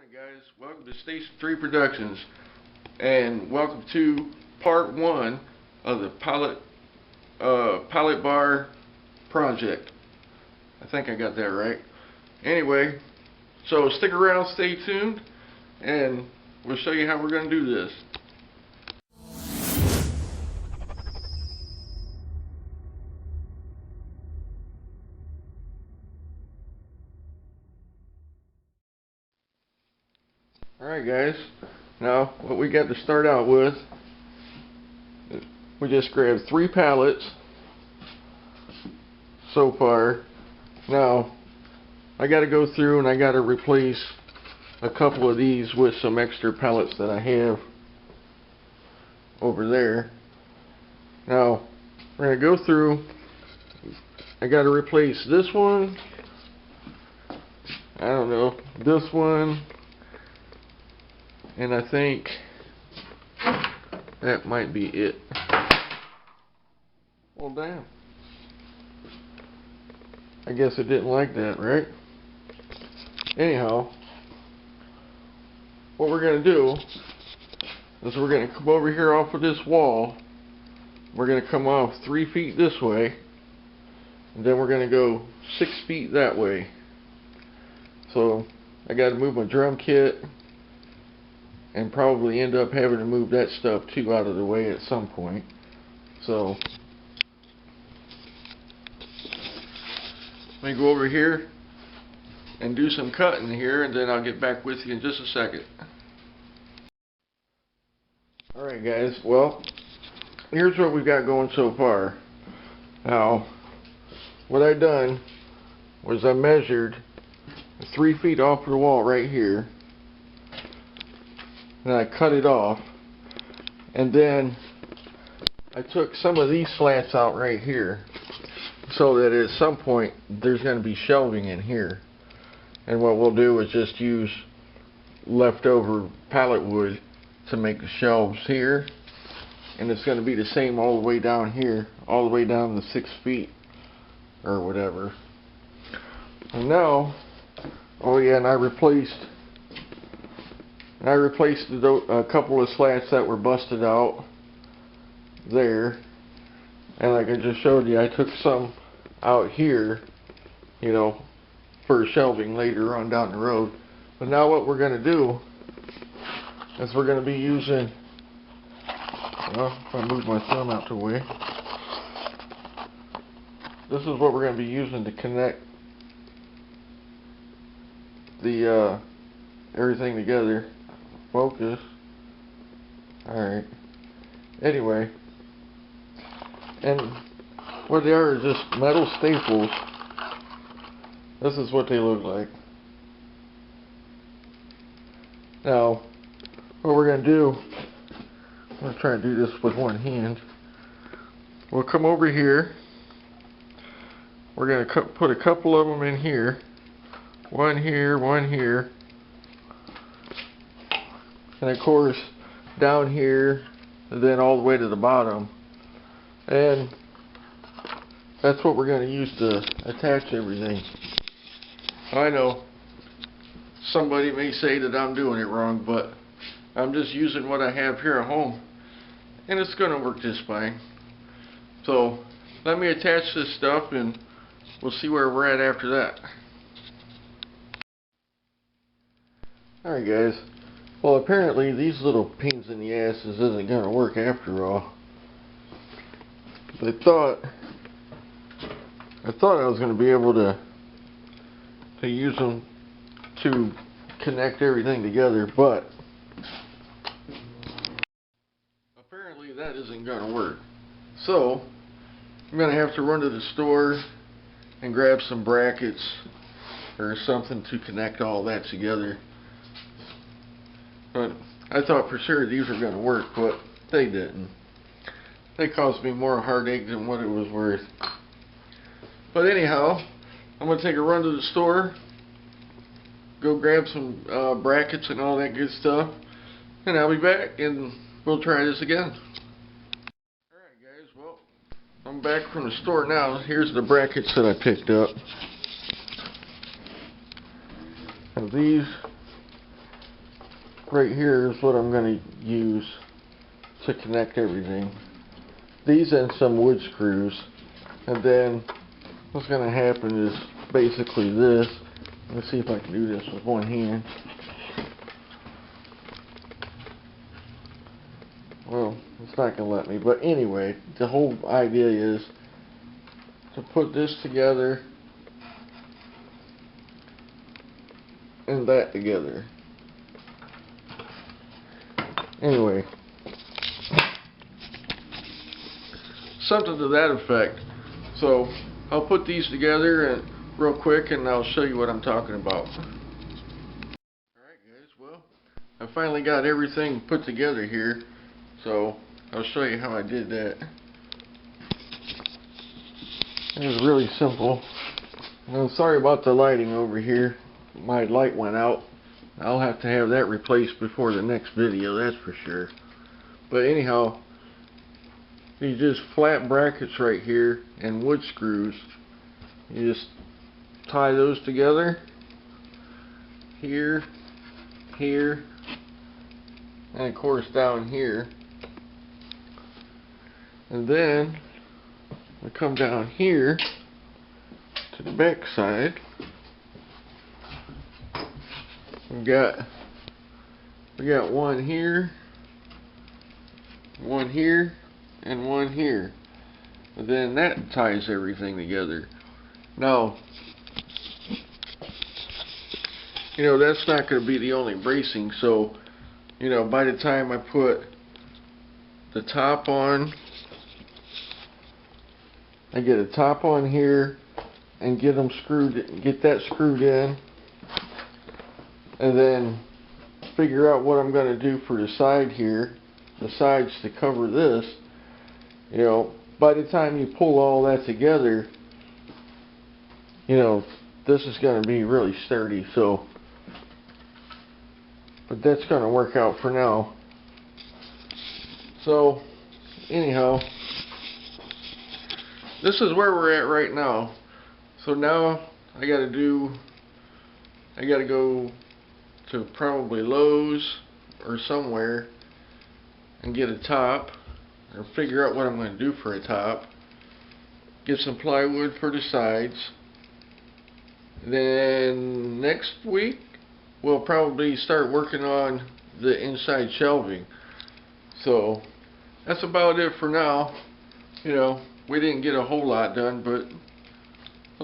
Alright guys, welcome to Station 3 Productions, and welcome to part 1 of the Pallet Bar Project. I think I got that right. Anyway, so stick around, stay tuned, and we'll show you how we're going to do this. Alright guys, now what we got to start out with, we just grabbed 3 pallets so far. Now I got to go through and I got to replace a couple of these with some extra pallets that I have over there. Now we're going to go through. I got to replace this one, I don't know, this one, and I think that might be it. Well, damn. I guess it didn't like that, right? Anyhow, what we're going to do is we're going to come over here off of this wall. We're going to come off 3 feet this way, and then we're going to go 6 feet that way. So I got to move my drum kit and probably end up having to move that stuff too out of the way at some point. So let me go over here and do some cutting here, and then I'll get back with you in just a second. Alright guys, well, here's what we've got going so far. Now, what I done was I measured 3 feet off the wall right here, and I cut it off, and then I took some of these slats out right here so that at some point there's going to be shelving in here, and what we'll do is just use leftover pallet wood to make the shelves here, and it's going to be the same all the way down here, all the way down to 6 feet or whatever. And now, oh yeah, and I replaced a couple of slats that were busted out there, and like I just showed you, I took some out here, you know, for shelving later on down the road. But now what we're going to do is we're going to be using, well, if I move my thumb out the way, this is what we're going to be using to connect the everything together. Focus. Alright. Anyway, and what they are is just metal staples. This is what they look like. Now, what we're going to do, I'm going to try and do this with one hand. We'll come over here. We're going to put a couple of them in here. One here, one here. And of course, down here, and then all the way to the bottom. And that's what we're going to use to attach everything. I know somebody may say that I'm doing it wrong, but I'm just using what I have here at home, and it's going to work just fine. So let me attach this stuff, and we'll see where we're at after that. Alright guys, well apparently these little pains in the asses isn't going to work after all. I thought I was going to be able to use them to connect everything together, but apparently that isn't going to work. So I'm going to have to run to the store and grab some brackets or something to connect all that together. But I thought for sure these were going to work, but they didn't. They caused me more heartache than what it was worth. But anyhow, I'm going to take a run to the store, go grab some brackets and all that good stuff, and I'll be back and we'll try this again. Alright guys, well, I'm back from the store now. Here's the brackets that I picked up. And these right here is what I'm going to use to connect everything. These and some wood screws. And then what's going to happen is basically this. Let's see if I can do this with one hand. Well, it's not going to let me. But anyway, the whole idea is to put this together and that together. Anyway, something to that effect. So I'll put these together and real quick, and I'll show you what I'm talking about. Alright guys, well, I finally got everything put together here, so I'll show you how I did that. It was really simple. I'm sorry about the lighting over here. My light went out. I'll have to have that replaced before the next video, that's for sure. But anyhow, these just flat brackets right here and wood screws. You just tie those together here, here, and of course down here. And then I come down here to the back side. We got one here, and one here. And then that ties everything together. Now, you know, that's not going to be the only bracing, so, you know, by the time I put the top on, I get a top on here and get that screwed in, and then figure out what I'm going to do for the side here, the sides to cover this. You know, by the time you pull all that together, you know, this is going to be really sturdy. So, but that's going to work out for now. So anyhow, this is where we're at right now. So now I got to go to probably Lowe's or somewhere and get a top, or figure out what I'm going to do for a top. Get some plywood for the sides. Then next week we'll probably start working on the inside shelving. So that's about it for now. You know, we didn't get a whole lot done, but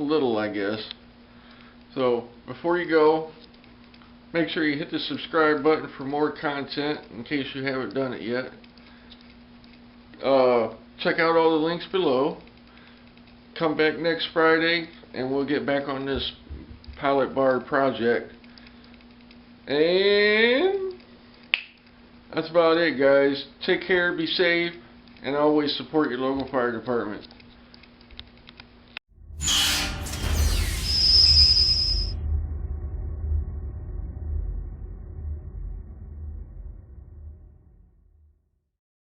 a little, I guess. So before you go, make sure you hit the subscribe button for more content in case you haven't done it yet. Check out all the links below. Come back next Friday and we'll get back on this Pallet Bar Project. And that's about it, guys. Take care, be safe, and always support your local fire department.